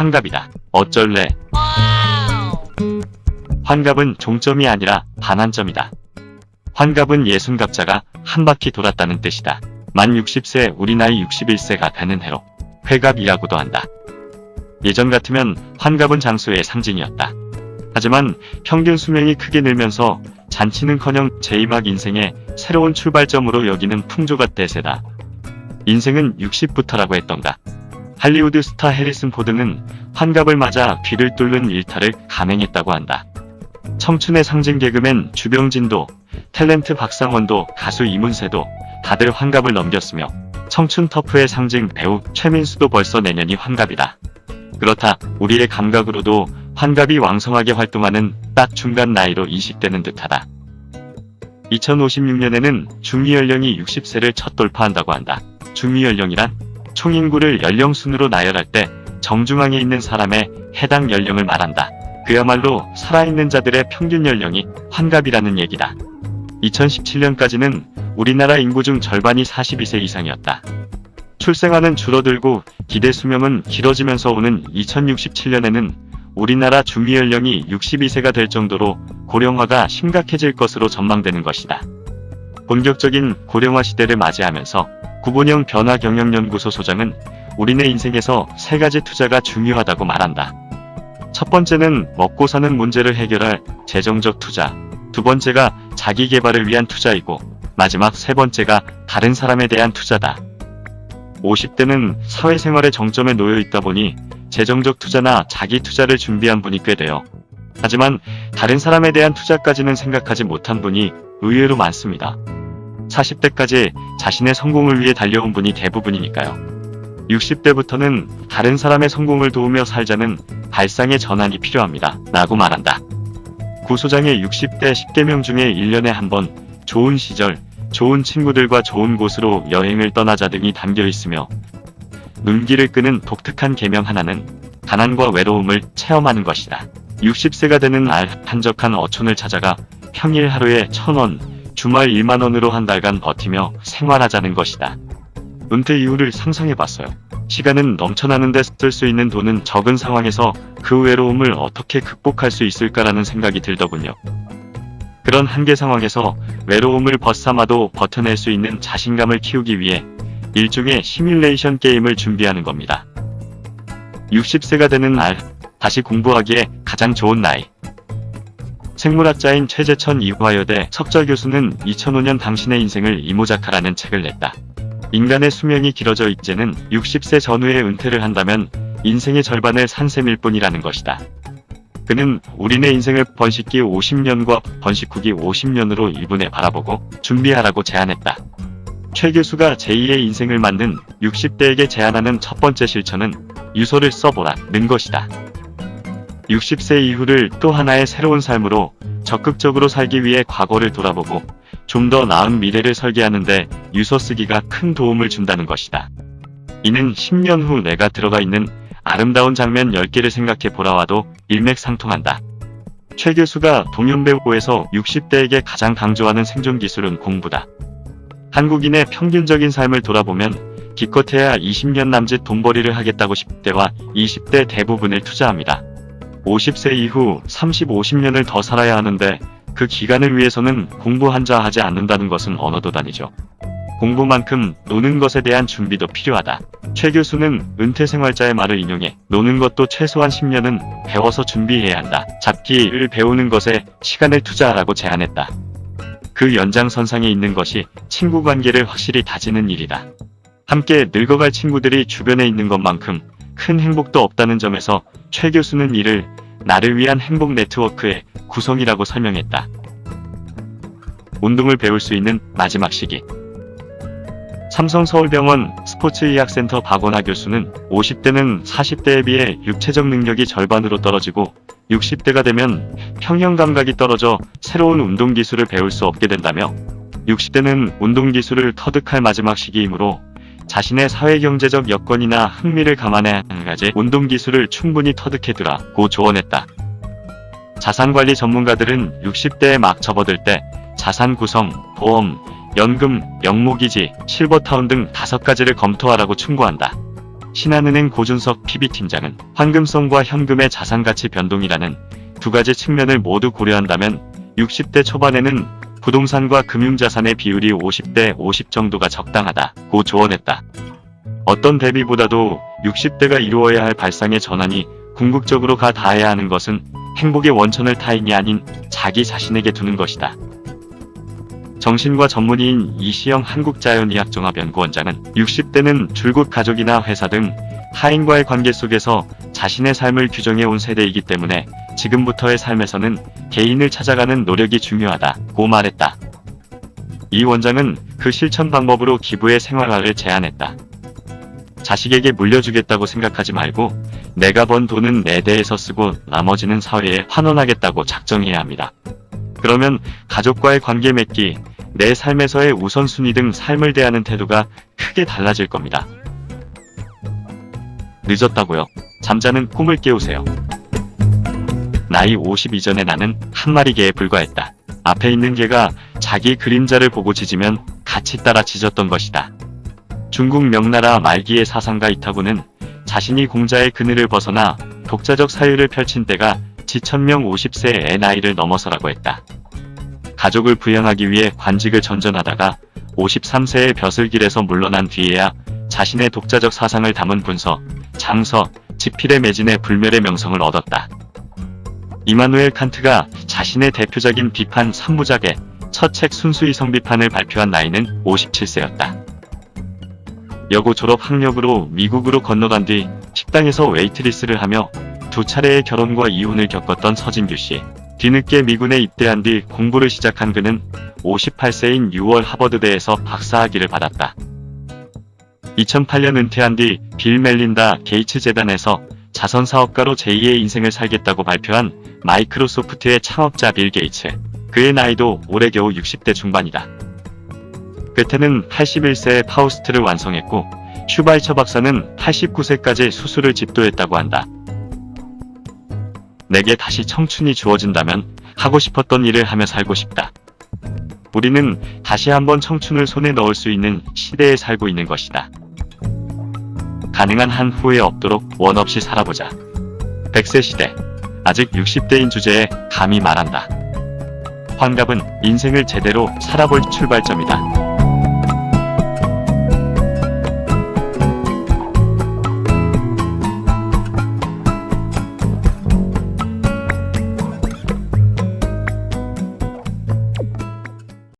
환갑이다. 어쩔래? 환갑은 종점이 아니라 반환점이다. 환갑은 예순갑자가 한 바퀴 돌았다는 뜻이다. 만 60세 우리 나이 61세가 되는 해로 회갑이라고도 한다. 예전 같으면 환갑은 장수의 상징이었다. 하지만 평균 수명이 크게 늘면서 잔치는커녕 제2막 인생의 새로운 출발점으로 여기는 풍조가 대세다. 인생은 60부터라고 했던가. 할리우드 스타 해리슨 포드는 환갑을 맞아 귀를 뚫는 일탈을 감행했다고 한다. 청춘의 상징 개그맨 주병진도, 탤런트 박상원도, 가수 이문세도 다들 환갑을 넘겼으며 청춘 터프의 상징 배우 최민수도 벌써 내년이 환갑이다. 그렇다 우리의 감각으로도 환갑이 왕성하게 활동하는 딱 중간 나이로 인식되는 듯하다. 2056년에는 중위연령이 60세를 첫 돌파한다고 한다. 중위연령이란 총인구를 연령순으로 나열할 때 정중앙에 있는 사람의 해당 연령을 말한다. 그야말로 살아있는 자들의 평균 연령이 환갑이라는 얘기다. 2017년까지는 우리나라 인구 중 절반이 42세 이상이었다. 출생아는 줄어들고 기대 수명은 길어지면서 오는 2067년에는 우리나라 중위연령이 62세가 될 정도로 고령화가 심각해질 것으로 전망되는 것이다. 본격적인 고령화 시대를 맞이하면서 구본영 변화경영연구소 소장은 우리네 인생에서 세 가지 투자가 중요하다고 말한다. 첫 번째는 먹고 사는 문제를 해결할 재정적 투자, 두 번째가 자기 개발을 위한 투자이고 마지막 세 번째가 다른 사람에 대한 투자다. 50대는 사회생활의 정점에 놓여 있다 보니 재정적 투자나 자기 투자를 준비한 분이 꽤 돼요. 하지만 다른 사람에 대한 투자까지는 생각하지 못한 분이 의외로 많습니다. 40대까지 자신의 성공을 위해 달려온 분이 대부분이니까요. 60대부터는 다른 사람의 성공을 도우며 살자는 발상의 전환이 필요합니다. 라고 말한다. 구 소장의 60대 10계명 중에 1년에 한 번 좋은 시절, 좋은 친구들과 좋은 곳으로 여행을 떠나자 등이 담겨 있으며 눈길을 끄는 독특한 계명 하나는 가난과 외로움을 체험하는 것이다. 60세가 되는 한적한 어촌을 찾아가 평일 하루에 1,000원, 주말 1만원으로 한 달간 버티며 생활하자는 것이다. 은퇴 이후를 상상해봤어요. 시간은 넘쳐나는데 쓸 수 있는 돈은 적은 상황에서 그 외로움을 어떻게 극복할 수 있을까라는 생각이 들더군요. 그런 한계 상황에서 외로움을 벗삼아도 버텨낼 수 있는 자신감을 키우기 위해 일종의 시뮬레이션 게임을 준비하는 겁니다. 60세가 되는 다시 공부하기에 가장 좋은 나이. 생물학자인 최재천 이화여대 석좌 교수는 2005년 당신의 인생을 이모작하라는 책을 냈다. 인간의 수명이 길어져 이제는 60세 전후에 은퇴를 한다면 인생의 절반을 산 셈일 뿐이라는 것이다. 그는 우리네 인생을 번식기 50년과 번식 후기 50년으로 일분에 바라보고 준비하라고 제안했다. 최 교수가 제2의 인생을 만든 60대에게 제안하는 첫 번째 실천은 유서를 써보라는 것이다. 60세 이후를 또 하나의 새로운 삶으로 적극적으로 살기 위해 과거를 돌아보고 좀 더 나은 미래를 설계하는데 유서 쓰기가 큰 도움을 준다는 것이다. 이는 10년 후 내가 들어가 있는 아름다운 장면 10개를 생각해 보라와도 일맥상통한다. 최 교수가 동년배고에서 60대에게 가장 강조하는 생존 기술은 공부다. 한국인의 평균적인 삶을 돌아보면 기껏해야 20년 남짓 돈벌이를 하겠다고 10대와 20대 대부분을 투자합니다. 50세 이후 30, 50년을 더 살아야 하는데 그 기간을 위해서는 공부 한자 하지 않는다는 것은 언어도 아니죠. 공부만큼 노는 것에 대한 준비도 필요하다. 최 교수는 은퇴생활자의 말을 인용해 노는 것도 최소한 10년은 배워서 준비해야 한다. 잡기를 배우는 것에 시간을 투자하라고 제안했다. 그 연장선상에 있는 것이 친구관계를 확실히 다지는 일이다. 함께 늙어갈 친구들이 주변에 있는 것만큼 큰 행복도 없다는 점에서 최 교수는 이를 나를 위한 행복 네트워크의 구성이라고 설명했다. 운동을 배울 수 있는 마지막 시기. 삼성서울병원 스포츠의학센터 박원하 교수는 50대는 40대에 비해 육체적 능력이 절반으로 떨어지고 60대가 되면 평형감각이 떨어져 새로운 운동기술을 배울 수 없게 된다며 60대는 운동기술을 터득할 마지막 시기이므로 자신의 사회경제적 여건이나 흥미를 감안해 한 가지 운동기술을 충분히 터득해두라고 조언했다. 자산관리 전문가들은 60대에 막 접어들 때 자산 구성, 보험, 연금, 명목이지, 실버타운 등 5가지를 검토하라고 충고한다. 신한은행 고준석 PB팀장은 황금성과 현금의 자산가치 변동이라는 두 가지 측면을 모두 고려한다면 60대 초반에는 부동산과 금융자산의 비율이 50대 50 정도가 적당하다고 조언했다. 어떤 대비보다도 60대가 이루어야 할 발상의 전환이 궁극적으로 닿아야 하는 것은 행복의 원천을 타인이 아닌 자기 자신에게 두는 것이다. 정신과 전문의인 이시영 한국자연의학종합연구원장은 60대는 줄곧 가족이나 회사 등 타인과의 관계 속에서 자신의 삶을 규정해온 세대이기 때문에 지금부터의 삶에서는 개인을 찾아가는 노력이 중요하다고 말했다. 이 원장은 그 실천 방법으로 기부의 생활화를 제안했다. 자식에게 물려주겠다고 생각하지 말고 내가 번 돈은 내 대에서 쓰고 나머지는 사회에 환원하겠다고 작정해야 합니다. 그러면 가족과의 관계 맺기, 내 삶에서의 우선순위 등 삶을 대하는 태도가 크게 달라질 겁니다. 늦었다고요? 잠자는 꿈을 깨우세요. 나이 50 이전에 나는 한 마리 개에 불과했다. 앞에 있는 개가 자기 그림자를 보고 짖으면 같이 따라 짖었던 것이다. 중국 명나라 말기의 사상가 이타구는 자신이 공자의 그늘을 벗어나 독자적 사유를 펼친 때가 지천명 50세의 나이를 넘어서라고 했다. 가족을 부양하기 위해 관직을 전전하다가 53세의 벼슬길에서 물러난 뒤에야 자신의 독자적 사상을 담은 문서, 장서, 지필의 매진의 불멸의 명성을 얻었다. 이마누엘 칸트가 자신의 대표작인 비판 3부작의 첫 책 순수이성 성비판을 발표한 나이는 57세였다. 여고 졸업 학력으로 미국으로 건너간 뒤 식당에서 웨이트리스를 하며 두 차례의 결혼과 이혼을 겪었던 서진규 씨. 뒤늦게 미군에 입대한 뒤 공부를 시작한 그는 58세인 6월 하버드대에서 박사학위를 받았다. 2008년 은퇴한 뒤 빌 멜린다 게이츠 재단에서 자선사업가로 제2의 인생을 살겠다고 발표한 마이크로소프트의 창업자 빌 게이츠. 그의 나이도 올해 겨우 60대 중반이다. 괴테는 81세에 파우스트를 완성했고 슈바이처 박사는 89세까지 수술을 집도했다고 한다. 내게 다시 청춘이 주어진다면 하고 싶었던 일을 하며 살고 싶다. 우리는 다시 한번 청춘을 손에 넣을 수 있는 시대에 살고 있는 것이다. 가능한 한 후회 없도록 원 없이 살아보자. 100세 시대, 아직 60대인 주제에 감히 말한다. 환갑은 인생을 제대로 살아볼 출발점이다.